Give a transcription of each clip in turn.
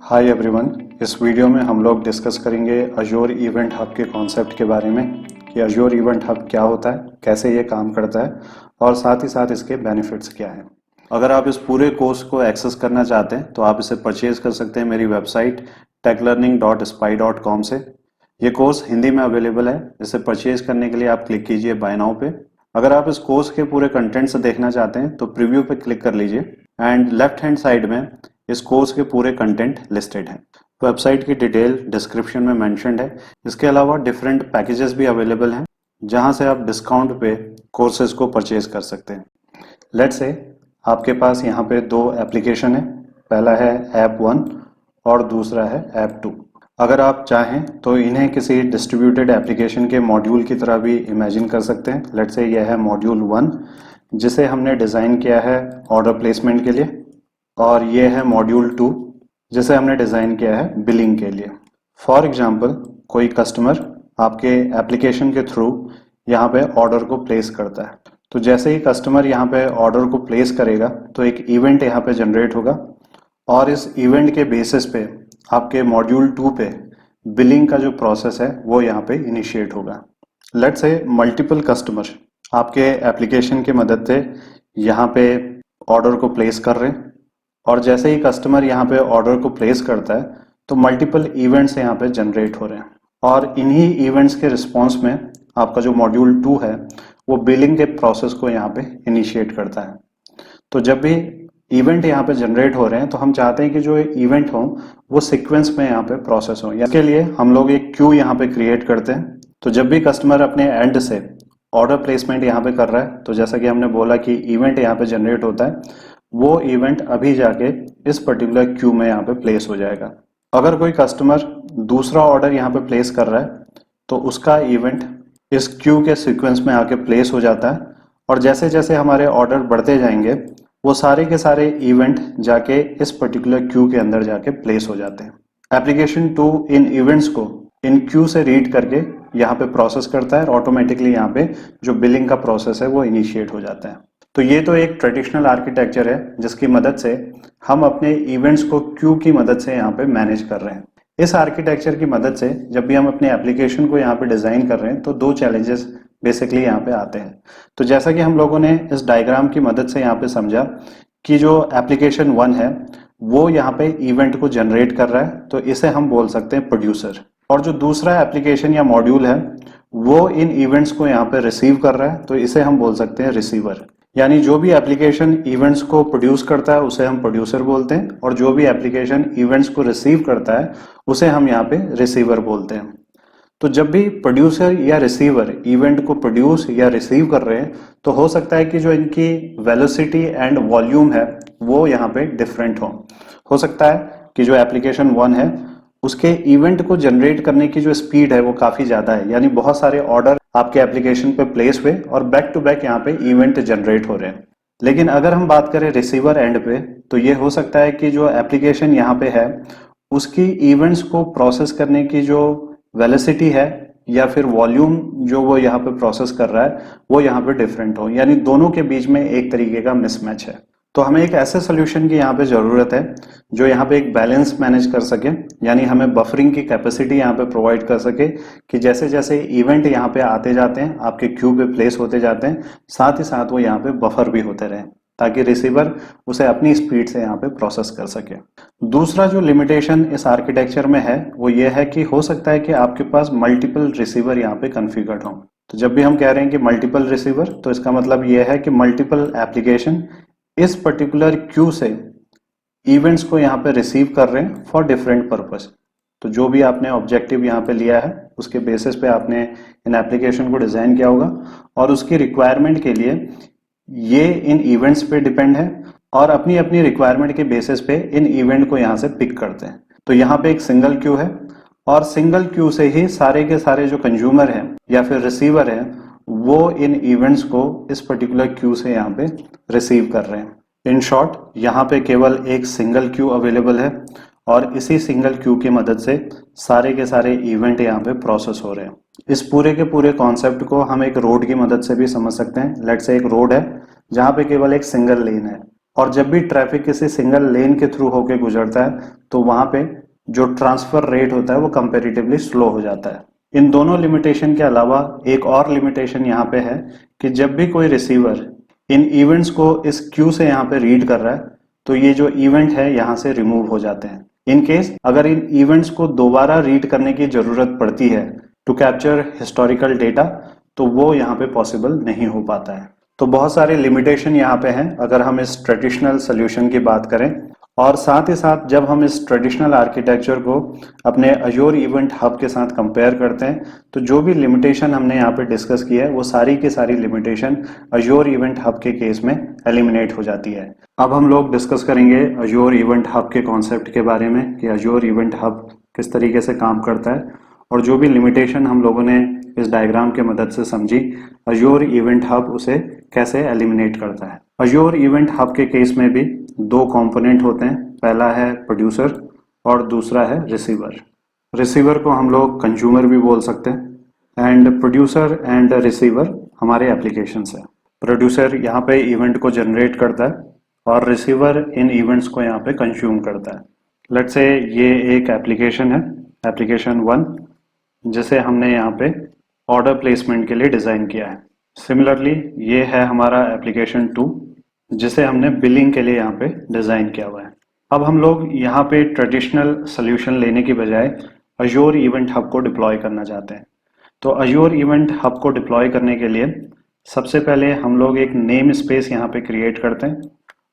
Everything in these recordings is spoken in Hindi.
हाय एवरीवन, इस वीडियो में हम लोग डिस्कस करेंगे अजोर इवेंट हब के कॉन्सेप्ट के बारे में कि अजोर इवेंट हब क्या होता है, कैसे ये काम करता है और साथ ही साथ इसके बेनिफिट्स क्या हैं। अगर आप इस पूरे कोर्स को एक्सेस करना चाहते हैं तो आप इसे परचेज कर सकते हैं मेरी वेबसाइट techlearning.spy.com से। ये कोर्स हिंदी में अवेलेबल है। इसे परचेज करने के लिए आप क्लिक कीजिए बाय नाउ पे। अगर आप इस कोर्स के पूरे कंटेंट से देखना चाहते हैं तो प्रीव्यू पे क्लिक कर लीजिए एंड लेफ्ट हैंड साइड में इस कोर्स के पूरे कंटेंट लिस्टेड हैं। वेबसाइट की डिटेल डिस्क्रिप्शन में मेंशन्ड है। इसके अलावा डिफरेंट पैकेजेस भी अवेलेबल हैं जहां से आप डिस्काउंट पे कोर्सेज को परचेज कर सकते हैं। लेट्स से आपके पास यहाँ पे दो एप्लीकेशन है, पहला है ऐप 1 और दूसरा है ऐप 2। अगर आप चाहें तो इन्हें किसी डिस्ट्रीब्यूटेड एप्लीकेशन के मॉड्यूल की तरह भी इमेजिन कर सकते हैं। लेट्स से यह है मॉड्यूल 1 जिसे हमने डिज़ाइन किया है ऑर्डर प्लेसमेंट के लिए, और ये है मॉड्यूल 2 जिसे हमने डिज़ाइन किया है बिलिंग के लिए। फॉर एग्जांपल, कोई कस्टमर आपके एप्लीकेशन के थ्रू यहाँ पे ऑर्डर को प्लेस करता है, तो जैसे ही कस्टमर यहाँ पे ऑर्डर को प्लेस करेगा तो एक इवेंट यहाँ पे जनरेट होगा और इस इवेंट के बेसिस पे आपके मॉड्यूल 2 पे बिलिंग का जो प्रोसेस है वो यहाँ पे इनिशिएट होगा। लेट्स से मल्टीपल कस्टमर आपके एप्लीकेशन की मदद से यहाँ पे ऑर्डर को प्लेस कर रहे हैं, और जैसे ही कस्टमर यहाँ पे ऑर्डर को प्लेस करता है तो मल्टीपल इवेंट्स यहाँ पे जनरेट हो रहे हैं, और इन्हीं इवेंट्स के रिस्पॉन्स में आपका जो मॉड्यूल 2 है वो बिलिंग के प्रोसेस को यहाँ पे इनिशिएट करता है। तो जब भी इवेंट यहाँ पे जनरेट हो रहे हैं तो हम चाहते हैं कि जो इवेंट हो वो सीक्वेंस में यहाँ पे प्रोसेस हो। इसके लिए हम लोग एक क्यू यहाँ पे क्रिएट करते हैं। तो जब भी कस्टमर अपने एंड से ऑर्डर प्लेसमेंट यहाँ पे कर रहा है, तो जैसा कि हमने बोला कि इवेंट यहाँ पे जनरेट होता है, वो इवेंट अभी जाके इस पर्टिकुलर क्यू में यहाँ पे प्लेस हो जाएगा। अगर कोई कस्टमर दूसरा ऑर्डर यहाँ पे प्लेस कर रहा है तो उसका इवेंट इस क्यू के सीक्वेंस में आके प्लेस हो जाता है, और जैसे जैसे हमारे ऑर्डर बढ़ते जाएंगे वो सारे के सारे इवेंट जाके इस पर्टिकुलर क्यू के अंदर जाके प्लेस हो जाते हैं। एप्लीकेशन 2 इन इवेंट्स को इन क्यू से रीड करके यहाँ पे प्रोसेस करता है और ऑटोमेटिकली यहाँ पे जो बिलिंग का प्रोसेस है वो इनिशिएट हो जाता है। तो ये तो एक ट्रेडिशनल आर्किटेक्चर है जिसकी मदद से हम अपने इवेंट्स को क्यू की मदद से यहाँ पे मैनेज कर रहे हैं। इस आर्किटेक्चर की मदद से जब भी हम अपने एप्लीकेशन को यहाँ पे डिजाइन कर रहे हैं तो दो चैलेंजेस बेसिकली यहाँ पे आते हैं। तो जैसा कि हम लोगों ने इस डायग्राम की मदद से यहाँ पे समझा कि जो एप्लीकेशन 1 है वो यहाँ पे इवेंट को जनरेट कर रहा है, तो इसे हम बोल सकते हैं प्रोड्यूसर, और जो दूसरा एप्लीकेशन या मॉड्यूल है वो इन इवेंट्स को यहाँ पे रिसीव कर रहा है, तो इसे हम बोल सकते हैं रिसीवर। यानी जो भी एप्लीकेशन इवेंट्स को प्रोड्यूस करता है उसे हम प्रोड्यूसर बोलते हैं, और जो भी एप्लीकेशन इवेंट्स को रिसीव करता है उसे हम यहाँ पे रिसीवर बोलते हैं। तो जब भी प्रोड्यूसर या रिसीवर इवेंट को प्रोड्यूस या रिसीव कर रहे हैं तो हो सकता है कि जो इनकी वेलोसिटी एंड वॉल्यूम है वो यहाँ पे डिफरेंट हो सकता है कि जो एप्लीकेशन 1 है उसके इवेंट को जनरेट करने की जो स्पीड है वो काफी ज्यादा है, यानी बहुत सारे ऑर्डर आपके एप्लीकेशन पे प्लेस हुए और बैक टू बैक यहाँ पे इवेंट जनरेट हो रहे हैं। लेकिन अगर हम बात करें रिसीवर एंड पे तो ये हो सकता है कि जो एप्लीकेशन यहाँ पे है उसकी इवेंट्स को प्रोसेस करने की जो वेलोसिटी है या फिर वॉल्यूम जो वो यहाँ पे प्रोसेस कर रहा है वो यहाँ पे डिफरेंट हो, यानी दोनों के बीच में एक तरीके का मिसमैच है। तो हमें एक ऐसे सोल्यूशन की यहाँ पे जरूरत है जो यहाँ पे एक बैलेंस मैनेज कर सके, यानी हमें बफरिंग की कैपेसिटी यहाँ पे प्रोवाइड कर सके कि जैसे जैसे इवेंट यहाँ पे आते जाते हैं आपके क्यू पे प्लेस होते जाते हैं, साथ ही साथ वो यहाँ पे बफर भी होते रहे ताकि रिसीवर उसे अपनी स्पीड से यहाँ पे प्रोसेस कर सके। दूसरा जो लिमिटेशन इस आर्किटेक्चर में है वो ये है कि हो सकता है कि आपके पास मल्टीपल रिसीवर यहाँ पे कॉन्फ़िगर्ड हो। तो जब भी हम कह रहे हैं कि मल्टीपल रिसीवर तो इसका मतलब ये है कि मल्टीपल एप्लीकेशन इस पर्टिकुलर क्यू से इवेंट्स को यहाँ पे रिसीव कर रहे हैं फॉर डिफरेंट पर्पस। तो जो भी आपने ऑब्जेक्टिव यहाँ पे लिया है उसके बेसिस पे आपने इन एप्लीकेशन को डिजाइन किया होगा, और उसकी रिक्वायरमेंट के लिए ये इन इवेंट्स पे डिपेंड है और अपनी अपनी रिक्वायरमेंट के बेसिस पे इन इवेंट को यहाँ से पिक करते हैं। तो यहाँ पे एक सिंगल क्यू है और सिंगल क्यू से ही सारे के सारे जो कंज्यूमर हैं या फिर रिसीवर हैं वो इन इवेंट्स को इस पर्टिकुलर क्यू से यहाँ पे रिसीव कर रहे हैं। इन शॉर्ट यहाँ पे केवल एक सिंगल क्यू अवेलेबल है और इसी सिंगल क्यू की मदद से सारे के सारे इवेंट यहाँ पे प्रोसेस हो रहे हैं। इस पूरे के पूरे कॉन्सेप्ट को हम एक रोड की मदद से भी समझ सकते हैं। लेट्स से एक रोड है जहाँ पे केवल एक सिंगल लेन है, और जब भी ट्रैफिक किसी सिंगल लेन के थ्रू होके गुजरता है तो वहां पे जो ट्रांसफर रेट होता है वो कंपेरेटिवली स्लो हो जाता है। इन दोनों लिमिटेशन के अलावा एक और लिमिटेशन यहाँ पे है कि जब भी कोई रिसीवर इन इवेंट्स को इस क्यू से यहाँ पे रीड कर रहा है तो ये जो इवेंट है यहाँ से रिमूव हो जाते हैं। इन केस अगर इन इवेंट्स को दोबारा रीड करने की जरूरत पड़ती है टू कैप्चर हिस्टोरिकल डेटा तो वो यहाँ पे पॉसिबल नहीं हो पाता है। तो बहुत सारे लिमिटेशन यहाँ पे हैं अगर हम इस ट्रेडिशनल सोल्यूशन की बात करें, और साथ ही साथ जब हम इस ट्रेडिशनल आर्किटेक्चर को अपने अजोर इवेंट हब के साथ कंपेयर करते हैं तो जो भी लिमिटेशन हमने यहाँ पे डिस्कस की है वो सारी की सारी लिमिटेशन अजोर इवेंट हब के केस में एलिमिनेट हो जाती है। अब हम लोग डिस्कस करेंगे अजोर इवेंट हब के कॉन्सेप्ट के बारे में कि अजोर इवेंट हब किस तरीके से काम करता है और जो भी लिमिटेशन हम लोगों ने इस डायग्राम के मदद से समझी अजोर इवेंट हब उसे कैसे एलिमिनेट करता है। अजोर इवेंट हब के केस में भी दो कंपोनेंट होते हैं, पहला है प्रोड्यूसर और दूसरा है रिसीवर। रिसीवर को हम लोग कंज्यूमर भी बोल सकते हैं एंड प्रोड्यूसर एंड रिसीवर हमारे एप्लीकेशंस है। प्रोड्यूसर यहाँ पे इवेंट को जनरेट करता है और रिसीवर इन इवेंट्स को यहाँ पे कंज्यूम करता है। लेट्स से ये एक एप्लीकेशन है, एप्लीकेशन 1, जिसे हमने यहाँ पे ऑर्डर प्लेसमेंट के लिए डिज़ाइन किया है। सिमिलरली ये है हमारा एप्लीकेशन 2 जिसे हमने बिलिंग के लिए यहाँ पे डिज़ाइन किया हुआ है। अब हम लोग यहाँ पे ट्रेडिशनल सोल्यूशन लेने की बजाय अजोर इवेंट हब को डिप्लॉय करना चाहते हैं। तो अजोर इवेंट हब को डिप्लॉय करने के लिए सबसे पहले हम लोग एक नेम स्पेस यहाँ पे क्रिएट करते हैं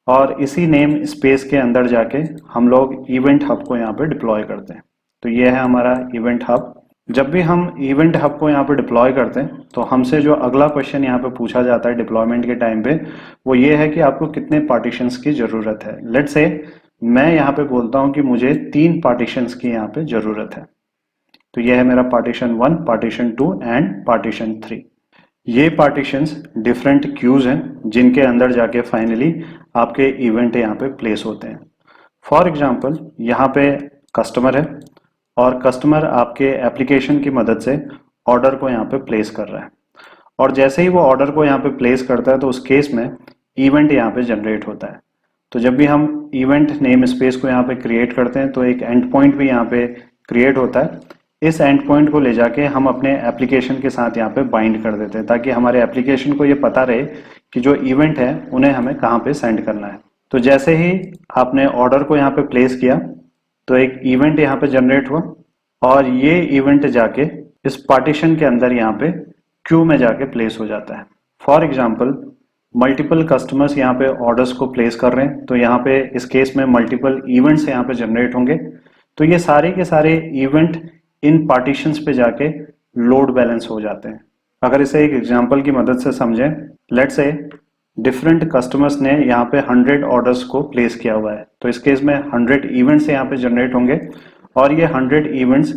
और इसी नेम स्पेस के अंदर जाके हम लोग इवेंट हब को यहाँ पे डिप्लॉय करते हैं। तो ये है हमारा इवेंट हब। जब भी हम इवेंट हब को यहाँ पे डिप्लॉय करते हैं तो हमसे जो अगला क्वेश्चन यहाँ पे पूछा जाता है डिप्लॉयमेंट के टाइम पे वो ये है कि आपको कितने पार्टीशंस की जरूरत है। लेट्स से मैं यहाँ पे बोलता हूँ कि मुझे 3 पार्टीशंस की यहाँ पे जरूरत है। तो ये है मेरा पार्टीशन 1, पार्टीशन 2 एंड पार्टीशन 3। ये पार्टीशंस डिफरेंट क्यूज हैं जिनके अंदर जाके फाइनली आपके इवेंट यहाँ पे प्लेस होते हैं। फॉर एग्जाम्पल यहाँ पे कस्टमर है और कस्टमर आपके एप्लीकेशन की मदद से ऑर्डर को यहाँ पे प्लेस कर रहा है और जैसे ही वो ऑर्डर को यहाँ पे प्लेस करता है तो उस केस में इवेंट यहाँ पे जनरेट होता है। तो जब भी हम इवेंट नेम स्पेस को यहाँ पे क्रिएट करते हैं तो एक एंड पॉइंट भी यहाँ पे क्रिएट होता है। इस एंड पॉइंट को ले जाके हम अपने एप्लीकेशन के साथ यहाँ पे बाइंड कर देते हैं ताकि हमारे एप्लीकेशन को ये पता रहे कि जो इवेंट है उन्हें हमें कहाँ पे सेंड करना है। तो जैसे ही आपने ऑर्डर को यहाँ पे प्लेस किया तो एक इवेंट यहाँ पे जनरेट हुआ और ये इवेंट जाके इस पार्टीशन के अंदर यहाँ पे क्यू में जाके प्लेस हो जाता है। फॉर एग्जाम्पल मल्टीपल कस्टमर्स यहाँ पे ऑर्डर्स को प्लेस कर रहे हैं तो यहाँ पे इस केस में मल्टीपल इवेंट्स यहाँ पे जनरेट होंगे। तो ये सारे के सारे इवेंट इन पार्टीशंस पे जाके लोड बैलेंस हो जाते हैं। अगर इसे एक एग्जाम्पल की मदद से समझें, लेट्स से डिफरेंट कस्टमर्स ने यहाँ पे 100 ऑर्डर्स को प्लेस किया हुआ है तो इस केस में 100 इवेंट्स यहाँ पे जनरेट होंगे और ये 100 इवेंट्स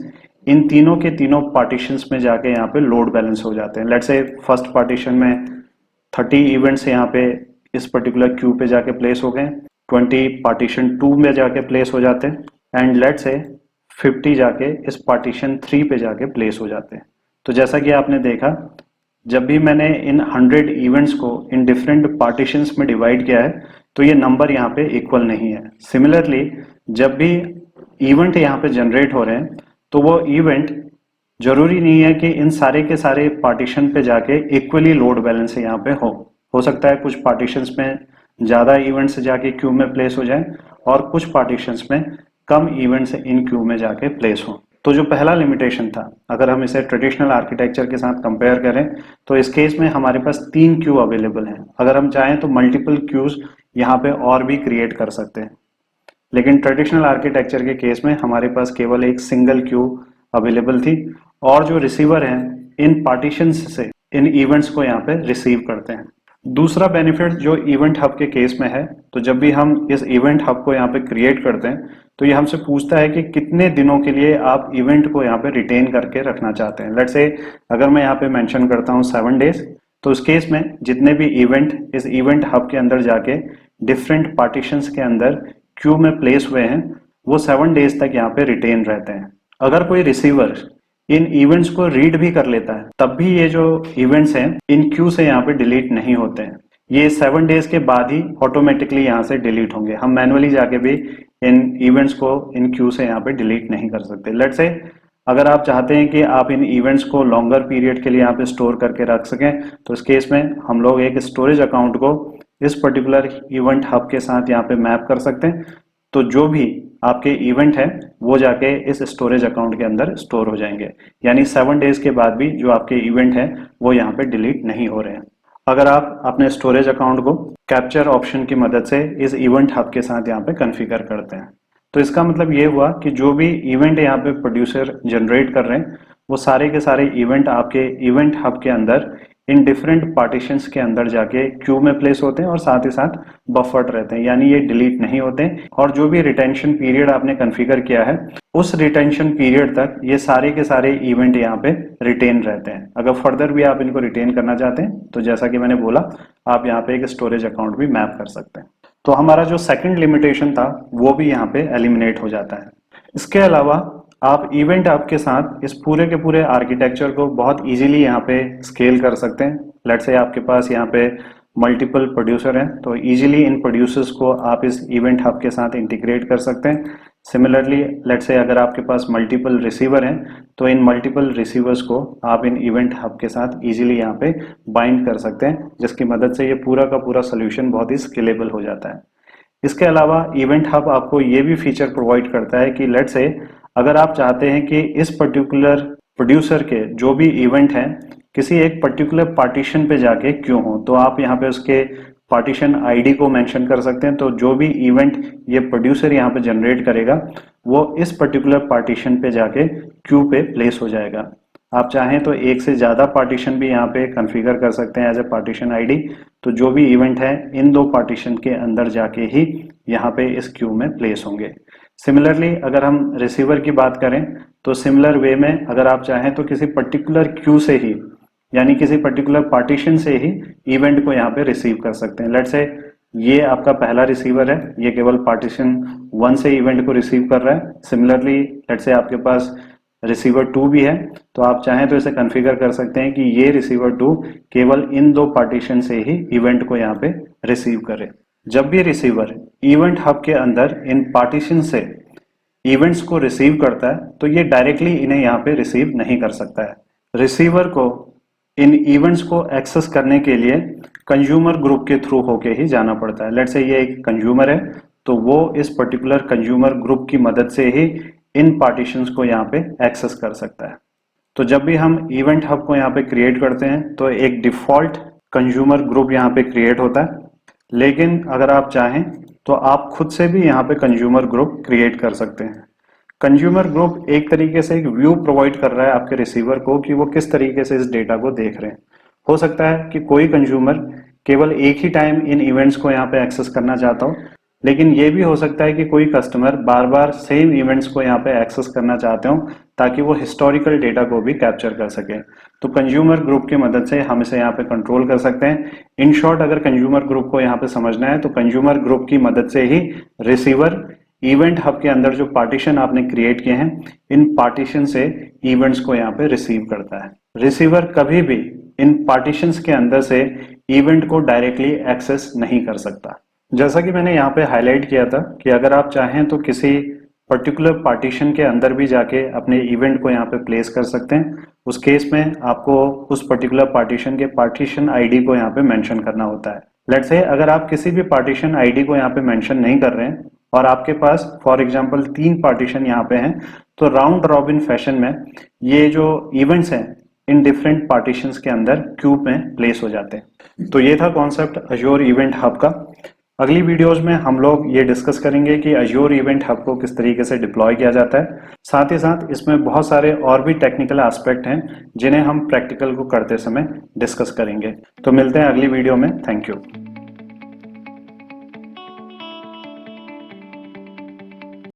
इन तीनों के तीनों पार्टीशंस में जाके यहाँ पे लोड बैलेंस हो जाते हैं। लेट्स से फर्स्ट पार्टीशन में 30 इवेंट्स यहाँ पे इस पर्टिकुलर क्यू पे जाके प्लेस हो गए, 20 पार्टीशन 2 में जाके प्लेस हो जाते हैं एंड लेट्स से 50 जाके इस पार्टीशन 3 पे जाके प्लेस हो जाते हैं। तो जैसा कि आपने देखा जब भी मैंने इन 100 इवेंट्स को इन डिफरेंट पार्टीशंस में डिवाइड किया है तो ये नंबर यहाँ पे इक्वल नहीं है। सिमिलरली जब भी इवेंट यहाँ पे जनरेट हो रहे हैं तो वो इवेंट जरूरी नहीं है कि इन सारे के सारे पार्टीशन पे जाके इक्वली लोड बैलेंस यहाँ पे हो सकता है कुछ पार्टीशंस में ज्यादा इवेंट्स जाके क्यू में प्लेस हो जाए और कुछ पार्टीशंस में कम इवेंट्स इन क्यू में जाके प्लेस हो। तो जो पहला लिमिटेशन था अगर हम इसे ट्रेडिशनल आर्किटेक्चर के साथ कंपेयर करें तो इस केस में हमारे पास 3 क्यू अवेलेबल हैं। अगर हम चाहें तो मल्टीपल क्यूज यहाँ पे और भी क्रिएट कर सकते हैं, लेकिन ट्रेडिशनल आर्किटेक्चर के केस में हमारे पास केवल एक सिंगल क्यू अवेलेबल थी और जो रिसीवर हैं इन पार्टीशंस से इन इवेंट्स को यहाँ पे रिसीव करते हैं। दूसरा बेनिफिट जो इवेंट हब के केस में है, तो जब भी हम इस इवेंट हब को यहाँ पे क्रिएट करते हैं तो ये हमसे पूछता है कि कितने दिनों के लिए आप इवेंट को यहाँ पे रिटेन करके रखना चाहते हैं। लेट्स से अगर मैं यहाँ पे मेंशन करता हूँ 7 डेज, तो उस केस में जितने भी इवेंट इस इवेंट हब के अंदर जाके डिफरेंट पार्टीशंस के अंदर क्यू में प्लेस हुए हैं वो 7 डेज तक यहाँ पे रिटेन रहते हैं। अगर कोई रिसीवर इन इवेंट्स को रीड भी कर लेता है तब भी ये जो इवेंट्स हैं इन क्यू से यहाँ पे डिलीट नहीं होते हैं। ये 7 डेज के बाद ही ऑटोमेटिकली यहाँ से डिलीट होंगे। हम मैनुअली जाके भी इन इवेंट्स को इन क्यू से यहाँ पे डिलीट नहीं कर सकते। लेट्स से अगर आप चाहते हैं कि आप इन इवेंट्स को लॉन्गर पीरियड के लिए यहाँ पे स्टोर करके रख सकें, तो इस केस में हम लोग एक स्टोरेज अकाउंट को इस पर्टिकुलर इवेंट हब के साथ यहाँ पे मैप कर सकते हैं। तो जो भी आपके इवेंट है वो जाके इस स्टोरेज अकाउंट के अंदर स्टोर हो जाएंगे, यानी 7 डेज के बाद भी जो आपके इवेंट है वो यहाँ पे डिलीट नहीं हो रहे हैं। अगर आप अपने स्टोरेज अकाउंट को कैप्चर ऑप्शन की मदद से इस इवेंट हब के साथ यहाँ पे कॉन्फ़िगर करते हैं, तो इसका मतलब ये हुआ कि जो भी इवेंट यहाँ पे प्रोड्यूसर जनरेट कर रहे हैं वो सारे के सारे इवेंट आपके इवेंट हब के अंदर इन डिफरेंट पार्टीशंस के अंदर जाके क्यू में प्लेस होते हैं और साथ ही साथ बफर्ड रहते हैं, यानी ये डिलीट नहीं होते हैं। और जो भी रिटेंशन पीरियड आपने कॉन्फ़िगर किया है उस रिटेंशन पीरियड तक ये सारे के सारे इवेंट यहाँ पे रिटेन रहते हैं। अगर फर्दर भी आप इनको रिटेन करना चाहते हैं तो जैसा कि मैंने बोला आप यहाँ पे एक स्टोरेज अकाउंट भी मैप कर सकते हैं। तो हमारा जो सेकंड लिमिटेशन था वो भी यहाँ पे एलिमिनेट हो जाता है। इसके अलावा आप इवेंट हब के साथ इस पूरे के पूरे आर्किटेक्चर को बहुत इजीली यहाँ पे स्केल कर सकते हैं। लेट्स से आपके पास यहाँ पे मल्टीपल प्रोड्यूसर हैं, तो इजीली इन प्रोड्यूसर्स को आप इस इवेंट हब के साथ इंटीग्रेट कर सकते हैं। सिमिलरली लेट्स से अगर आपके पास मल्टीपल रिसीवर हैं तो इन मल्टीपल रिसीवर्स को आप इन इवेंट हब के साथ इजीली यहाँ पे बाइंड कर सकते हैं, जिसकी मदद से ये पूरा का पूरा सोल्यूशन बहुत ही स्केलेबल हो जाता है। इसके अलावा इवेंट हब आपको ये भी फीचर प्रोवाइड करता है कि लेट्स से अगर आप चाहते हैं कि इस पर्टिकुलर प्रोड्यूसर के जो भी इवेंट हैं किसी एक पर्टिकुलर पार्टीशन पे जाके क्यों हो, तो आप यहाँ पे उसके पार्टीशन आईडी को मेंशन कर सकते हैं। तो जो भी इवेंट ये प्रोड्यूसर यहाँ पे जनरेट करेगा वो इस पर्टिकुलर पार्टीशन पे जाके क्यू पे प्लेस हो जाएगा। आप चाहें तो एक से ज्यादा पार्टीशन भी यहाँ पे कॉन्फ़िगर कर सकते हैं एज ए पार्टीशन आईडी। तो जो भी इवेंट है इन दो पार्टीशन के अंदर जाके ही यहाँ पे इस क्यू में प्लेस होंगे। सिमिलरली अगर हम रिसीवर की बात करें तो सिमिलर वे में अगर आप चाहें तो किसी पर्टिकुलर क्यू से ही यानी किसी पर्टिकुलर पार्टीशन से ही इवेंट को यहाँ पे रिसीव कर सकते हैं। लेट्स से ये आपका पहला रिसीवर है, ये केवल पार्टीशन 1 से इवेंट को रिसीव कर रहा है। सिमिलरली लेट्स से आपके पास रिसीवर 2 भी है, तो आप चाहें तो इसे कॉन्फ़िगर कर सकते हैं कि ये रिसीवर 2 केवल इन दो पार्टीशन से ही इवेंट को यहाँ पे रिसीव करे। जब भी रिसीवर इवेंट हब के अंदर इन पार्टीशन से इवेंट्स को रिसीव करता है तो ये डायरेक्टली इन्हें यहाँ पे रिसीव नहीं कर सकता है। रिसीवर को इन इवेंट्स को एक्सेस करने के लिए कंज्यूमर ग्रुप के थ्रू होके ही जाना पड़ता है। लेट्स से ये एक कंज्यूमर है तो वो इस पर्टिकुलर कंज्यूमर ग्रुप की मदद से ही इन पार्टीशंस को यहाँ पे एक्सेस कर सकता है। तो जब भी हम इवेंट हब को यहाँ पे क्रिएट करते हैं तो एक डिफॉल्ट कंज्यूमर ग्रुप यहाँ पे क्रिएट होता है, लेकिन अगर आप चाहें तो आप खुद से भी यहाँ पे कंज्यूमर ग्रुप क्रिएट कर सकते हैं। कंज्यूमर ग्रुप एक तरीके से एक व्यू प्रोवाइड कर रहा है आपके रिसीवर को कि वो किस तरीके से इस डेटा को देख रहे हैं। हो सकता है कि कोई कंज्यूमर केवल एक ही टाइम इन इवेंट्स को यहाँ पे एक्सेस करना चाहता हो, लेकिन ये भी हो सकता है कि कोई कस्टमर बार बार सेम इवेंट्स को यहाँ पे एक्सेस करना चाहते हो ताकि वो हिस्टोरिकल डेटा को भी कैप्चर कर सके। तो कंज्यूमर ग्रुप की मदद से हम इसे यहाँ पे कंट्रोल कर सकते हैं। इन शॉर्ट अगर कंज्यूमर ग्रुप को यहाँ पे समझना है तो कंज्यूमर ग्रुप की मदद से ही रिसीवर इवेंट हब के अंदर जो पार्टीशन आपने क्रिएट किए हैं इन पार्टीशन से इवेंट्स को यहाँ पे रिसीव करता है। रिसीवर कभी भी इन पार्टीशंस के अंदर से इवेंट को डायरेक्टली एक्सेस नहीं कर सकता। जैसा कि मैंने यहाँ पे हाईलाइट किया था कि अगर आप चाहें तो किसी पर्टिकुलर पार्टीशन के अंदर भी जाके अपने इवेंट को यहाँ पे प्लेस कर सकते हैं। उस केस में आपको उस पर्टिकुलर पार्टीशन के पार्टीशन आईडी को यहाँ पे मेंशन करना होता है। लेट्स से अगर आप किसी भी पार्टीशन आईडी को यहाँ पे मेंशन नहीं कर रहे हैं और आपके पास फॉर एग्जांपल 3 पार्टीशन यहाँ पे हैं, तो राउंड रॉबिन फैशन में ये जो इवेंट्स हैं इन डिफरेंट पार्टीशंस के अंदर क्यूब में प्लेस हो जाते हैं। तो ये था कॉन्सेप्ट अज्योर इवेंट हब का। अगली वीडियोस में हम लोग ये डिस्कस करेंगे कि अज्योर इवेंट हब को किस तरीके से डिप्लॉय किया जाता है। साथ ही साथ इसमें बहुत सारे और भी टेक्निकल एस्पेक्ट हैं जिन्हें हम प्रैक्टिकल को करते समय डिस्कस करेंगे। तो मिलते हैं अगली वीडियो में। Thank you.